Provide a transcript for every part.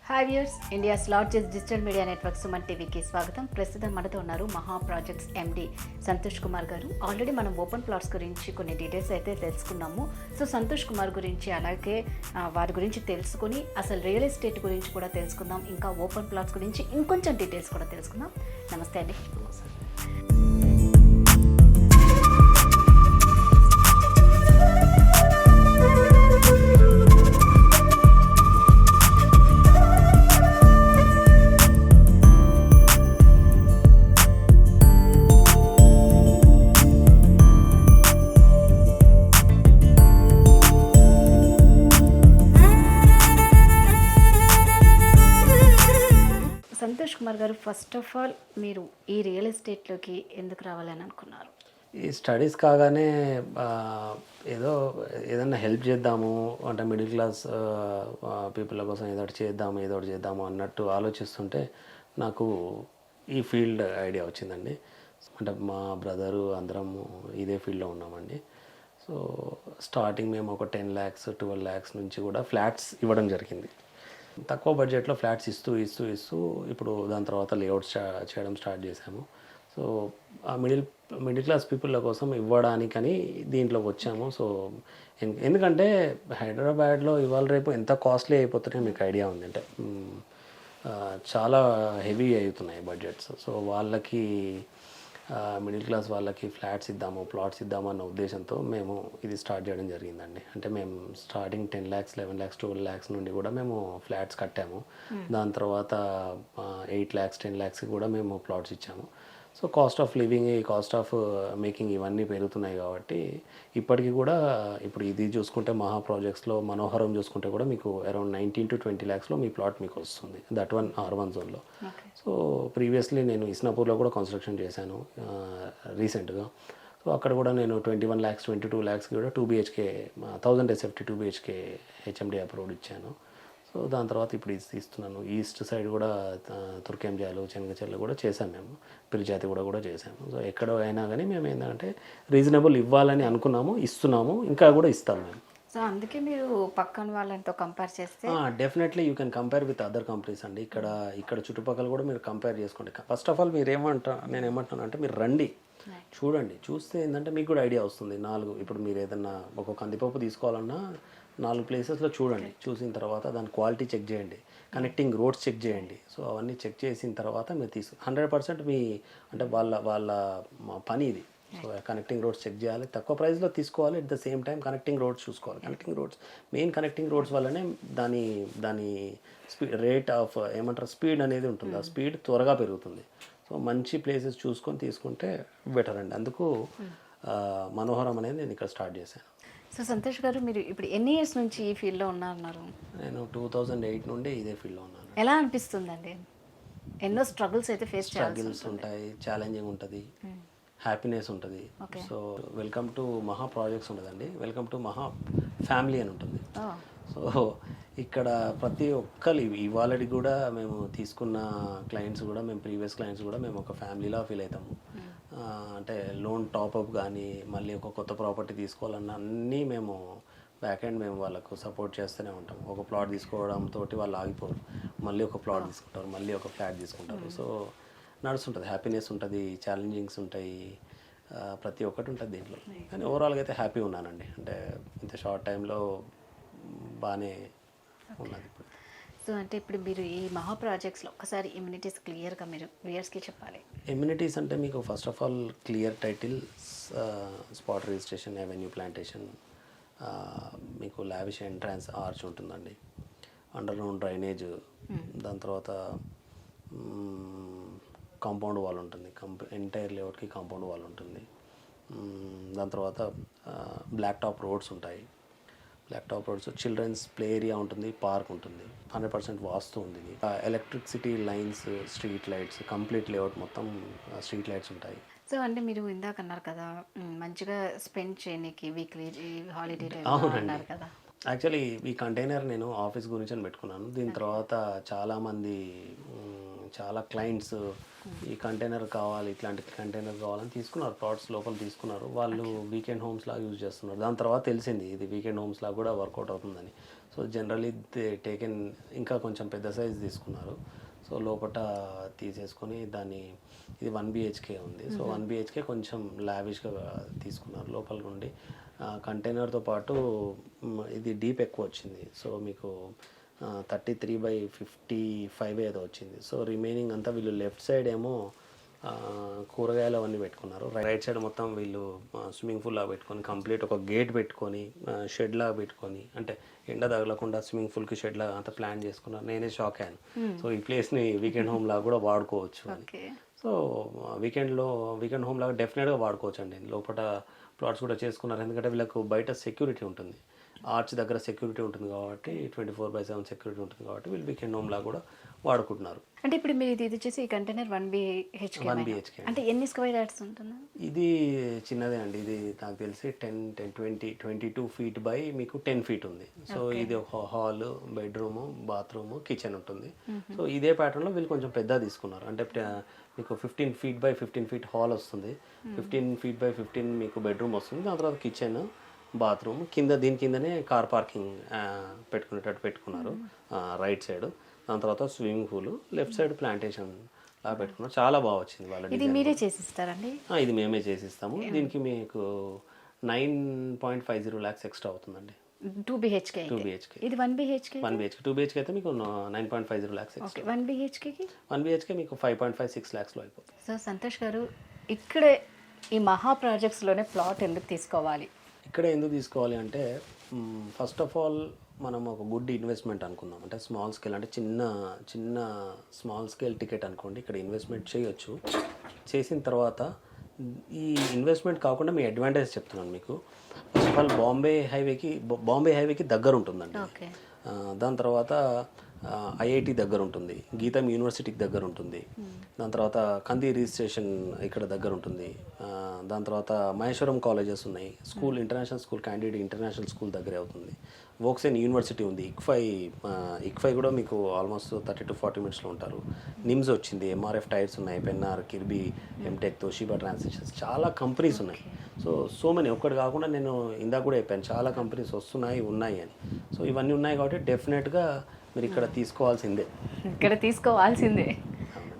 Hi viewers, India's largest digital media network Suman టీవీకి స్వాగతం. ప్రస్తుతం మనతో ఉన్నారు మహా ప్రాజెక్ట్స్ ఎండి సంతోష్ కుమార్ గారు. ఆల్రెడీ మనం ఓపెన్ ప్లాట్స్ గురించి కొన్ని డీటెయిల్స్ అయితే తెలుసుకున్నాము. సో సంతోష్ కుమార్ గురించి అలాగే వారి గురించి తెలుసుకుని అసలు రియల్ ఎస్టేట్ గురించి కూడా తెలుసుకుందాం. ఇంకా ఓపెన్ ప్లాట్స్ గురించి ఇంకొంచెం డీటెయిల్స్ కూడా తెలుసుకుందాం. నమస్తే అండి. సంతోష్ కుమార్ గారు, ఫస్ట్ ఆఫ్ ఆల్ మీరు ఈ రియల్ ఎస్టేట్లోకి ఎందుకు రావాలని అనుకున్నారు? ఈ స్టడీస్ కాగానే ఏదన్నా హెల్ప్ చేద్దాము అంటే మిడిల్ క్లాస్ పీపుల్ కోసం ఏదో ఒకటి చేద్దాము అన్నట్టు ఆలోచిస్తుంటే నాకు ఈ ఫీల్డ్ ఐడియా వచ్చిందండి. అంటే మా బ్రదరు అందరము ఇదే ఫీల్డ్లో ఉన్నామండి. సో స్టార్టింగ్ మేము ఒక 10 lakhs 12 lakhs నుంచి కూడా ఫ్లాట్స్ ఇవ్వడం జరిగింది. తక్కువ బడ్జెట్లో ఫ్లాట్స్ ఇస్తూ ఇప్పుడు దాని తర్వాత లేఅవుట్స్ చేయడం స్టార్ట్ చేశాము. సో ఆ మిడిల్ క్లాస్ పీపుల్ కోసం ఇవ్వడానికని దీంట్లోకి వచ్చాము. సో ఎందుకంటే హైదరాబాద్లో ఇవాళ రేపు ఎంత కాస్ట్లీ అయిపోతున్నాయో మీకు ఐడియా ఉంది. అంటే చాలా హెవీ అవుతున్నాయి బడ్జెట్స్. సో వాళ్ళకి మిడిల్ క్లాస్ వాళ్ళకి ప్లాట్స్ ఇద్దాము అన్న ఉద్దేశంతో మేము ఇది స్టార్ట్ చేయడం జరిగిందండి. అంటే మేము స్టార్టింగ్ 10 lakhs 11 lakhs 12 lakhs నుండి కూడా మేము ఫ్లాట్స్ కట్టాము. దాని తర్వాత 8 lakhs 10 lakhs కూడా మేము ప్లాట్స్ ఇచ్చాము. So cost of living, cost of making ఇవన్నీ పెరుగుతున్నాయి కాబట్టి ఇప్పటికీ కూడా ఇప్పుడు ఇది చూసుకుంటే మహా ప్రాజెక్ట్స్లో మనోహరం చూసుకుంటే కూడా మీకు అరౌండ్ 19 to 20 lakhsలో మీ ప్లాట్ మీకు వస్తుంది. దట్ వన్ R1 జోన్లో. సో ప్రీవియస్లీ నేను ఇస్నాపూర్లో కూడా కన్స్ట్రక్షన్ చేశాను రీసెంట్గా. సో అక్కడ కూడా నేను 21 lakhs 22 lakhs కూడా 2 BHK 1000 SFT 2 BHK HMD approved ఇచ్చాను. సో దాని తర్వాత ఇప్పుడు ఇది ఇస్తున్నాను. ఈస్ట్ సైడ్ కూడా తుర్కెంజాలు చెనగచెర్ల కూడా చేసాం మేము. పిరిజాతి కూడా చేసాము. సో ఎక్కడ అయినా కానీ మేము ఏంటంటే రీజనబుల్ ఇవ్వాలని అనుకున్నాము, ఇస్తున్నాము, ఇంకా కూడా ఇస్తాము మేము. సో అందుకే మీరు పక్కన వాళ్ళతో కంపేర్ చేస్తే definitely you can compare with other companies అండి. ఇక్కడ చుట్టుపక్కల కూడా మీరు కంపేర్ చేసుకోండి. ఫస్ట్ ఆఫ్ ఆల్ నేను ఏమంటున్నాను అంటే మీరు రండి, చూడండి. చూస్తే ఏంటంటే మీకు కూడా ఐడియా వస్తుంది. ఇప్పుడు మీరు ఏదన్నా ఒక కందిపప్పు తీసుకోవాలన్నా 4 ప్లేసెస్లో చూడండి. చూసిన తర్వాత దాని క్వాలిటీ చెక్ చేయండి, కనెక్టింగ్ రోడ్స్ చెక్ చేయండి. సో అవన్నీ చెక్ చేసిన తర్వాత మీరు 100% మీ అంటే వాళ్ళ పని ఇది. సో కనెక్టింగ్ రోడ్స్ చెక్ చేయాలి, తక్కువ ప్రైస్లో తీసుకోవాలి. At the same time connecting roads చూసుకోవాలి. కనెక్టింగ్ రోడ్స్ వల్లనే దాని రేట్ ఆఫ్ స్పీడ్ అనేది ఉంటుంది. ఆ స్పీడ్ త్వరగా పెరుగుతుంది. సో మంచి ప్లేసెస్ చూసుకొని తీసుకుంటే బెటర్ అండి. అందుకు మనోహరం అనేది నేను ఇక్కడ స్టార్ట్ చేశాను. సో సంతోష్ గారు, మీరు ఇప్పుడు ఎన్ని ఇయర్స్ నుంచి ఈ ఫీల్డ్లో ఉన్నారు? నేను 2008 నుండి ఇదే ఫీల్డ్లో ఉన్నాను. ఎలా అనిపిస్తుందండి? ఎన్నో స్ట్రగుల్స్ అయితే ఫేస్ స్ట్రగుల్స్ ఉంటాయి, ఛాలెంజింగ్ ఉంటుంది, హ్యాపీనెస్ ఉంటుంది. సో వెల్కమ్ టు మహా ప్రాజెక్ట్స్ ఉంటుందండి, వెల్కమ్ టు మహా ఫ్యామిలీ అని ఉంటుంది. సో ఇక్కడ ప్రతి ఒక్కరు ఇవాళకి కూడా మేము తీసుకున్న క్లయింట్స్ కూడా ప్రీవియస్ క్లయింట్స్ కూడా మేము ఒక ఫ్యామిలీలా ఫీల్ అవుతాము. అంటే లోన్ టాప్అప్ కానీ మళ్ళీ ఒక కొత్త ప్రాపర్టీ తీసుకోవాలన్నా అన్నీ మేము బ్యాక్ ఎండ్ మేము వాళ్ళకు సపోర్ట్ చేస్తూనే ఉంటాం. ఒక ప్లాట్ తీసుకోవడంతో వాళ్ళు ఆగిపోరు, మళ్ళీ ఒక ప్లాట్ తీసుకుంటారు, మళ్ళీ ఒక ఫ్లాట్ తీసుకుంటారు. సో నడుస్తుంటుంది, హ్యాపీనెస్ ఉంటుంది, ఛాలెంజింగ్స్ ఉంటాయి, ప్రతి ఒక్కటి ఉంటుంది దీంట్లో. కానీ ఓవరాల్గా అయితే హ్యాపీ ఉన్నానండి. అంటే ఇంత షార్ట్ టైంలో బాగానే ఉన్నది ఇప్పుడు. సో అంటే ఇప్పుడు మీరు ఈ మహా ప్రాజెక్ట్స్లో ఒకసారి ఇమ్యూనిటీస్ క్లియర్గా మీరు వ్యూయర్స్కి చెప్పాలి. ఇమ్యూనిటీస్ అంటే మీకు first of all clear title, spot registration, avenue plantation, మీకు లావిష్ ఎంట్రన్స్ ఆర్చ్ ఉంటుందండి, అండర్ గ్రౌండ్ డ్రైనేజ్, దాని తర్వాత కాంపౌండ్ వాల్ ఉంటుంది, ఎంటైర్ లేఅవుట్కి కాంపౌండ్ వాల్ ఉంటుంది. దాని తర్వాత బ్లాక్ టాప్ రోడ్స్ ఉంటాయి. చిల్డ్రన్స్ ప్లే ఏరియా ఉంటుంది, పార్క్ ఉంటుంది, 100% వాస్తు ఉంది. Electricity lines, street lights, complete layout మొత్తం స్ట్రీట్ లైట్స్ ఉంటాయి. సో అంటే మీరు ఇందాక అన్నారు కదా మంచిగా స్పెండ్ చేయడానికి వీక్లీ హాలిడే అన్నారు కదా. యాక్చువల్లీ ఈ కంటైనర్ నేను ఆఫీస్ గురించి అని పెట్టుకున్నాను. దీని తర్వాత చాలామంది చాలా క్లయింట్స్ ఈ కంటైనర్ కావాలి, ఇట్లాంటి కంటైనర్ కావాలని తీసుకున్నారు, ప్లాట్స్ లోపల తీసుకున్నారు. వాళ్ళు వీకెండ్ హోమ్స్ లాగా యూజ్ చేస్తున్నారు. దాని తర్వాత తెలిసింది ఇది వీకెండ్ హోమ్స్ లాగా కూడా వర్కౌట్ అవుతుందని. సో జనరలీ దే టేకెన్ ఇంకా కొంచెం పెద్ద సైజ్ తీసుకున్నారు. సో లోపల తీసేసుకొని దాన్ని ఇది 1 BHK ఉంది. సో 1 BHK కొంచెం లావిష్గా తీసుకున్నారు. లోపల నుండి కంటైనర్తో పాటు ఇది డీప్ ఎక్కువ వచ్చింది. సో మీకు 33/55 ఏదో వచ్చింది. సో రిమైనింగ్ అంతా వీళ్ళు లెఫ్ట్ సైడ్ ఏమో కూరగాయలు అవన్నీ పెట్టుకున్నారు. రైట్ సైడ్ మొత్తం వీళ్ళు స్విమ్మింగ్ పూల్ లాగా పెట్టుకొని కంప్లీట్ ఒక గేట్ పెట్టుకొని షెడ్ లాగా పెట్టుకొని, అంటే ఎండ తగలకుండా స్విమ్మింగ్ పూల్కి షెడ్ లాగా అంతా ప్లాన్ చేసుకున్నారు. నేనే షాక్ అయ్యాను. సో ఈ ప్లేస్ని వీకెండ్ హోమ్ లాగా కూడా వాడుకోవచ్చు అని. సో వీకెండ్ హోమ్ లాగా డెఫినెట్గా వాడుకోవచ్చు అండి. లోపల ప్లాట్స్ కూడా చేసుకున్నారు. ఎందుకంటే వీళ్ళకు బయట సెక్యూరిటీ ఉంటుంది, ఆర్చ్ దగ్గర సెక్యూరిటీ ఉంటుంది కాబట్టి 24/7 సెక్యూరిటీ ఉంటుంది కాబట్టి వీళ్ళు వీకెండ్ హోమ్ లాగా కూడా వాడుకుంటున్నారు. అంటే ఇప్పుడు మీరు ఇది వచ్చేసి ఈ కంటైనర్ 1 BHK అంటే ఎన్ని స్క్వేర్ యార్డ్స్ ఉంటుంది? ఇది చిన్నదే అండి. ఇది నాకు తెలిసి 22 ఫీట్ బై మీకు 10 ఫీట్ ఉంది. సో ఇది ఒక హాల్, బెడ్రూమ్, బాత్రూమ్, కిచెన్ ఉంటుంది. సో ఇదే ప్యాటర్న్లో వీళ్ళు కొంచెం పెద్ద తీసుకున్నారు. అంటే మీకు 15 ఫీట్ బై 15 ఫీట్ హాల్ వస్తుంది, 15 ఫీట్ బై 15 మీకు బెడ్రూమ్ వస్తుంది. దాని తర్వాత కిచెన్, బాత్రూమ్, దీని కిందనే కార్ పార్కింగ్ పెట్టుకునేటట్టు పెట్టుకున్నారు రైట్ సైడ్. దాని తర్వాత swimming pool, left side plantation లా పెట్టుకున్నారు. చాలా బాగా వచ్చింది వాళ్ళ. ఇది మీరే చేసిస్తారండి? ఇది మేమే చేసిస్తాము. దీనికి మీకు 9.50 lakhs ఎక్స్ట్రా అవుతుందండి. 2 BHK. ఇది 1 BHK. 1 BHK 2 BHK అయితే మీకు 9.50 lakhs ఎక్స్ట్రా. 1 BHKకి 1 BHK మీకు 5.56 lakhsలో అయిపోతుంది. సో సంతోష్ గారు, ఇక్కడే ఈ మహా ప్రాజెక్ట్స్లోనే ప్లాట్ ఎందుకు తీసుకోవాలి? ఇక్కడ ఎందుకు తీసుకోవాలి అంటే ఫస్ట్ ఆఫ్ ఆల్ మనం ఒక గుడ్ ఇన్వెస్ట్మెంట్ అనుకుందాం. అంటే స్మాల్ స్కేల్, అంటే చిన్న స్మాల్ స్కేల్ టికెట్ అనుకోండి. ఇక్కడ ఇన్వెస్ట్మెంట్ చేయొచ్చు. చేసిన తర్వాత ఈ ఇన్వెస్ట్మెంట్ కాకుండా మీ అడ్వాంటేజ్ చెప్తున్నాను మీకు. ఫస్ట్ ఆఫ్ ఆల్ బాంబే హైవేకి దగ్గర ఉంటుందండి. దాని తర్వాత IIT దగ్గర ఉంటుంది, గీతం యూనివర్సిటీకి దగ్గర ఉంటుంది. దాని తర్వాత కంది రిజిస్ట్రేషన్ ఇక్కడ దగ్గర ఉంటుంది. దాని తర్వాత మహేశ్వరం కాలేజెస్ ఉన్నాయి. School, international school, candidate international school దగ్గరే అవుతుంది. వోక్సెన్ యూనివర్సిటీ ఉంది. ఇక్ఫై కూడా మీకు ఆల్మోస్ట్ 30 to 40 minutesలో ఉంటారు. నిమ్స్ వచ్చింది, MRF టైర్స్ ఉన్నాయి, పెన్నార్, కిర్బీ, ఎంటెక్, తోషిబా ట్రాన్సాక్షన్స్, చాలా కంపెనీస్ ఉన్నాయి. సో మెనీ, ఒక్కటి కాకుండా నేను ఇందాక కూడా చెప్పాను చాలా కంపెనీస్ ఉన్నాయి అని. సో ఇవన్నీ ఉన్నాయి కాబట్టి డెఫినెట్గా మీరు ఇక్కడ తీసుకోవాల్సిందే.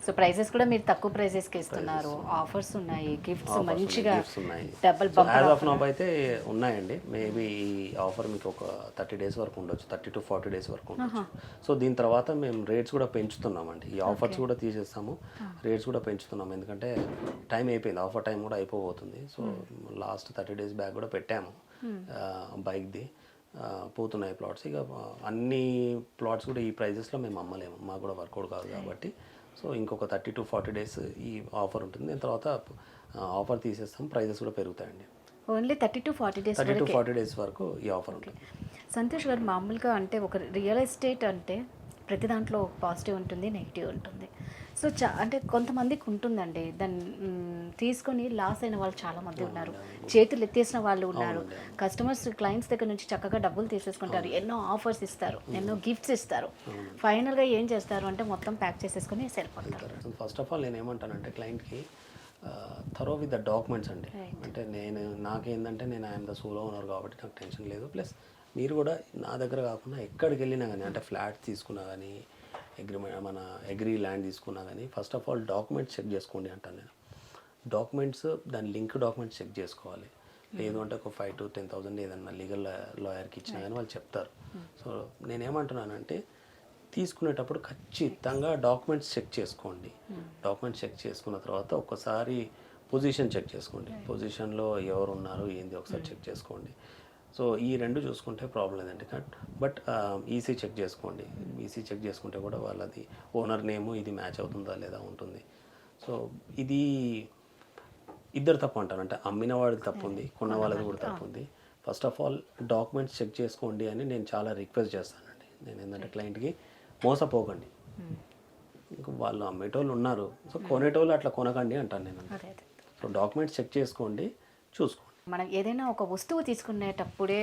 సో ప్రైజెస్ కూడా మీరు తక్కువ ప్రైజెస్కి ఇస్తున్నారు, ఆఫర్స్ ఉన్నాయి, గిఫ్ట్స్ మంచిగా డబుల్ యాజ్ ఆఫ్ నౌ అయితే ఉన్నాయండి. మేబీ ఈ ఆఫర్ మీకు ఒక 30 days వరకు ఉండొచ్చు, 30 to 40 days వరకు ఉండొచ్చు. సో దీని తర్వాత మేము రేట్స్ కూడా పెంచుతున్నామండి. ఈ ఆఫర్స్ కూడా తీసేస్తాము, రేట్స్ కూడా పెంచుతున్నాం. ఎందుకంటే టైం అయిపోయింది, ఆఫర్ టైం కూడా అయిపోబోతుంది. సో లాస్ట్ 30 days బ్యాక్ కూడా పెట్టాము బైక్ది. పోతున్నాయి ప్లాట్స్. ఇక అన్ని ప్లాట్స్ కూడా ఈ ప్రైజెస్లో మేము అమ్మలేము, మాకు కూడా వర్కౌట్ కాదు కాబట్టి. సో ఇంకొక 30 to 40 days ఈ ఆఫర్ ఉంటుంది. దాని తర్వాత ఆఫర్ తీసేస్తాం, ప్రైజెస్ కూడా పెరుగుతాయండి. ఓన్లీ 30 to 40 days వరకు ఈ ఆఫర్ ఉంటుంది. సంతోష్ గారు, మామూలుగా అంటే ఒక రియల్ ఎస్టేట్ అంటే ప్రతి దాంట్లో పాజిటివ్ ఉంటుంది, నెగిటివ్ ఉంటుంది. సో అంటే కొంతమందికి ఉంటుందండి, దాన్ని తీసుకొని లాస్ అయిన వాళ్ళు చాలామంది ఉన్నారు, చేతులు ఎత్తేసిన వాళ్ళు ఉన్నారు. కస్టమర్స్, క్లయింట్స్ దగ్గర నుంచి చక్కగా డబ్బులు తీసేసుకుంటారు, ఎన్నో ఆఫర్స్ ఇస్తారు, ఎన్నో గిఫ్ట్స్ ఇస్తారు. ఫైనల్గా ఏం చేస్తారు అంటే మొత్తం ప్యాక్ చేసేసుకొని వెళ్ళిపోతారు. ఫస్ట్ ఆఫ్ ఆల్ నేను ఏమంటానంటే క్లయింట్కి థరో విత్ ద డాక్యుమెంట్స్ అండి. అంటే నాకేంటంటే నేను ఐఎమ్ ద సోలో ఓనర్ కాబట్టి నాకు టెన్షన్ లేదు. ప్లస్ మీరు కూడా నా దగ్గర కాకుండా ఎక్కడికి వెళ్ళినా కానీ, అంటే ఫ్లాట్ తీసుకున్నా కానీ, అగ్రీ ల్యాండ్ తీసుకున్నా కానీ, first of all documents check చేసుకోండి అంటాను నేను. డాక్యుమెంట్స్, దాని లింక్ డాక్యుమెంట్స్ చెక్ చేసుకోవాలి. లేదు అంటే ఒక 5 to 10,000 ఏదన్నా లీగల్ లాయర్కి ఇచ్చినా కానీ వాళ్ళు చెప్తారు. సో నేనేమంటున్నానంటే తీసుకునేటప్పుడు ఖచ్చితంగా డాక్యుమెంట్స్ చెక్ చేసుకోండి. డాక్యుమెంట్స్ చెక్ చేసుకున్న తర్వాత ఒక్కసారి పొజిషన్ చెక్ చేసుకోండి. పొజిషన్లో ఎవరు ఉన్నారు ఏంది ఒకసారి చెక్ చేసుకోండి. సో ఈ రెండు చూసుకుంటే ప్రాబ్లం లేదండి. బట్ ఈసీ చెక్ చేసుకోండి. ఈసీ చెక్ చేసుకుంటే కూడా వాళ్ళది ఓనర్ నేము ఇది మ్యాచ్ అవుతుందా లేదా ఉంటుంది. సో ఇది ఇద్దరు తప్పు అంటారు, అంటే అమ్మిన వాడికి తప్పు ఉంది, కొన్న వాళ్ళది కూడా తప్పు ఉంది. First of all documents check చేసుకోండి అని నేను చాలా రిక్వెస్ట్ చేస్తానండి. నేను ఏంటంటే క్లయింట్కి మోసపోకండి. ఇంకా వాళ్ళు అమ్మేటోళ్ళు ఉన్నారు, సో కొనేటోళ్ళు అట్లా కొనకండి అంటాను నేను. సో డాక్యుమెంట్స్ చెక్ చేసుకోండి, చూసుకోండి. మనం ఏదైనా ఒక వస్తువు తీసుకునేటప్పుడే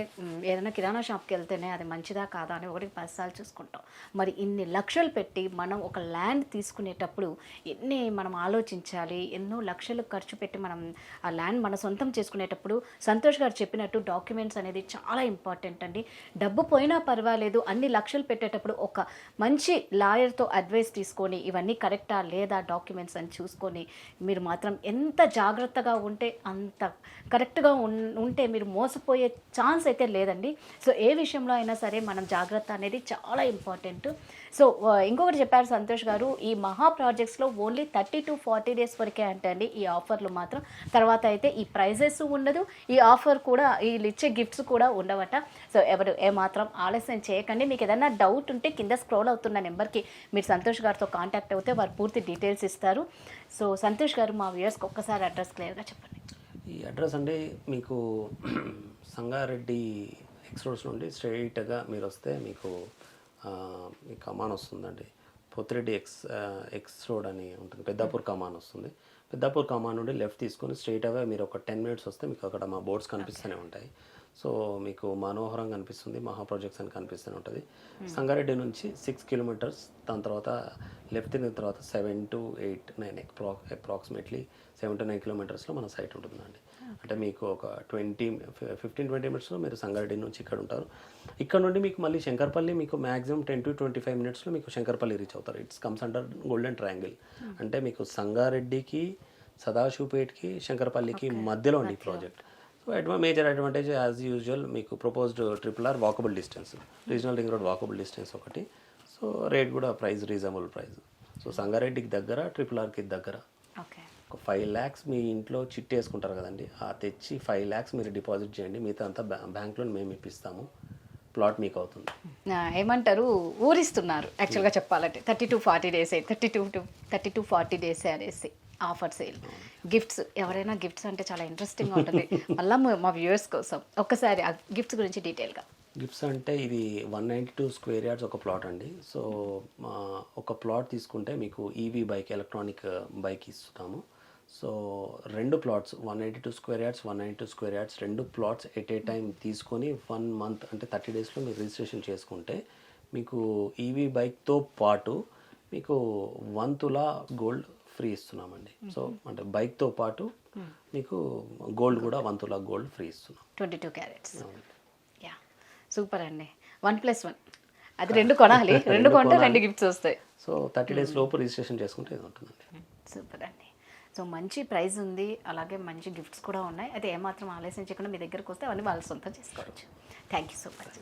ఏదైనా కిరాణా షాప్కి వెళ్తేనే అది మంచిదా కాదా అని ఒకటికి 10 సార్లు చూసుకుంటాం. మరి ఇన్ని లక్షలు పెట్టి మనం ఒక ల్యాండ్ తీసుకునేటప్పుడు ఎన్ని మనం ఆలోచించాలి, ఎన్నో లక్షలు ఖర్చు పెట్టి మనం ఆ ల్యాండ్ మన సొంతం చేసుకునేటప్పుడు సంతోష్ గారు చెప్పినట్టు డాక్యుమెంట్స్ అనేది చాలా ఇంపార్టెంట్ అండి. డబ్బు పోయినా పర్వాలేదు, అన్ని లక్షలు పెట్టేటప్పుడు ఒక మంచి లాయర్తో అడ్వైస్ తీసుకొని ఇవన్నీ కరెక్టా లేదా డాక్యుమెంట్స్ అని చూసుకొని మీరు మాత్రం ఎంత జాగ్రత్తగా ఉంటే అంత కరెక్ట్గా ఉంటే మీరు మోసపోయే ఛాన్స్ అయితే లేదండి. సో ఏ విషయంలో అయినా సరే మనం జాగ్రత్త అనేది చాలా ఇంపార్టెంట్. సో ఇంకొకటి చెప్పారు సంతోష్ గారు, ఈ మహా ప్రాజెక్ట్స్లో ఓన్లీ 30 to 40 డేస్ వరకే అంటే అండి ఈ ఆఫర్లు మాత్రం. తర్వాత అయితే ఈ ప్రైజెస్ ఉండదు, ఈ ఆఫర్ కూడా వీళ్ళు ఇచ్చే గిఫ్ట్స్ కూడా ఉండవట. సో ఎవరు ఏమాత్రం ఆలస్యం చేయకండి. మీకు ఏదైనా డౌట్ ఉంటే కింద స్క్రోల్ అవుతున్న నెంబర్కి మీరు సంతోష్ గారితో కాంటాక్ట్ అవుతే వారు పూర్తి డీటెయిల్స్ ఇస్తారు. సో సంతోష్ గారు మా వ్యూయర్స్కి ఒక్కసారి అడ్రస్ క్లియర్గా చెప్పండి. ఈ అడ్రస్ అంటే మీకు సంగారెడ్డి ఎక్స్ రోడ్స్ నుండి స్ట్రైట్గా మీరు వస్తే మీకు ఈ కమాన్ వస్తుందండి. పొత్తిరెడ్డి ఎక్స్ రోడ్ అని ఉంటుంది, పెద్దాపూర్ కమాన్ వస్తుంది. పెద్దాపూర్ కమాన్ నుండి లెఫ్ట్ తీసుకొని స్ట్రైట్ అవే మీరు ఒక 10 minutes వస్తే మీకు అక్కడ మా బోర్డ్స్ కనిపిస్తూనే ఉంటాయి. సో మీకు మనోహరం కనిపిస్తుంది, మహా ప్రాజెక్ట్స్ అని కనిపిస్తూనే ఉంటుంది. సంగారెడ్డి నుంచి 6 kilometers, దాని తర్వాత లెఫ్ట్ తిరిగిన తర్వాత 7 to 8, 9 అప్రాక్సిమేట్లీ 7 to 9 kilometersలో మన సైట్ ఉంటుందండి. అంటే మీకు ఒక 15-20 minutesలో మీరు సంగారెడ్డి నుంచి ఇక్కడ ఉంటారు. ఇక్కడ నుండి మీకు మళ్ళీ శంకర్పల్లి మీకు మ్యాక్సిమం 10 to 25 minutesలో మీకు శంకర్పల్లి రీచ్ అవుతారు. It's comes under golden triangle. అంటే మీకు సంగారెడ్డికి, సదాశివపేట్కి, శంకర్పల్లికి మధ్యలో ఉంది ఈ project. So major advantage as usual మీకు proposed RRR walkable distance, regional ring road walkable distance ఒకటి. సో రేట్ కూడా ప్రైస్ రీజనబుల్ ప్రైస్. సో సంగారెడ్డికి దగ్గర, RRRకి దగ్గర. ఓకే. ఒక 5 lakhs మీ ఇంట్లో చిట్టి వేసుకుంటారు కదండి, ఆ తెచ్చి 5 lakhs మీరు డిపాజిట్ చేయండి, మిగతా అంతా బ్యాంక్లో మేము ఇప్పిస్తాము, ప్లాట్ మీకు అవుతుంది. ఏమంటారు, ఊరిస్తున్నారు యాక్చువల్గా చెప్పాలంటే 30 to 40 days, 30 to 40 days అనేసి ఆఫర్ సేల్. గిఫ్ట్స్, ఎవరైనా గిఫ్ట్స్ అంటే చాలా ఇంట్రెస్టింగ్గా ఉంటుంది. మళ్ళీ మా వ్యూవర్స్ కోసం ఒక్కసారి ఆ గిఫ్ట్స్ గురించి డీటెయిల్గా. గిఫ్ట్స్ అంటే ఇది 192 square yards ఒక ప్లాట్ అండి. సో ఒక ప్లాట్ తీసుకుంటే మీకు ఈవీ బైక్, ఎలక్ట్రానిక్ బైక్ ఇస్తున్నాము. So 2 plots 182 square yards, 192 square yards, 2 plots at a time తీసుకొని 1 month అంటే 30 daysలో మీరు రిజిస్ట్రేషన్ చేసుకుంటే మీకు ఈవీ బైక్తో పాటు మీకు 1 తులా గోల్డ్ ఫ్రీ ఇస్తున్నామండి. సో అంటే బైక్తో పాటు మీకు గోల్డ్ కూడా 1 తులా గోల్డ్ ఫ్రీ ఇస్తున్నాం. 22 carats. యా, సూపర్ అండి. 1+1 అది 2 కొనాలి, 2 కొంటే 2 గిఫ్ట్స్ వస్తాయి. సో 30 days లోపు రిజిస్ట్రేషన్ చేసుకుంటే ఇది ఉంటుందండి. సూపర్ అండి. సో మంచి ప్రైస్ ఉంది, అలాగే మంచి గిఫ్ట్స్ కూడా ఉన్నాయి. అయితే ఏమాత్రం ఆలస్యం చేయకుండా మీ దగ్గరకు వస్తే అవన్నీ వాళ్ళ సొంతం చేసుకోవచ్చు. Thank you so much.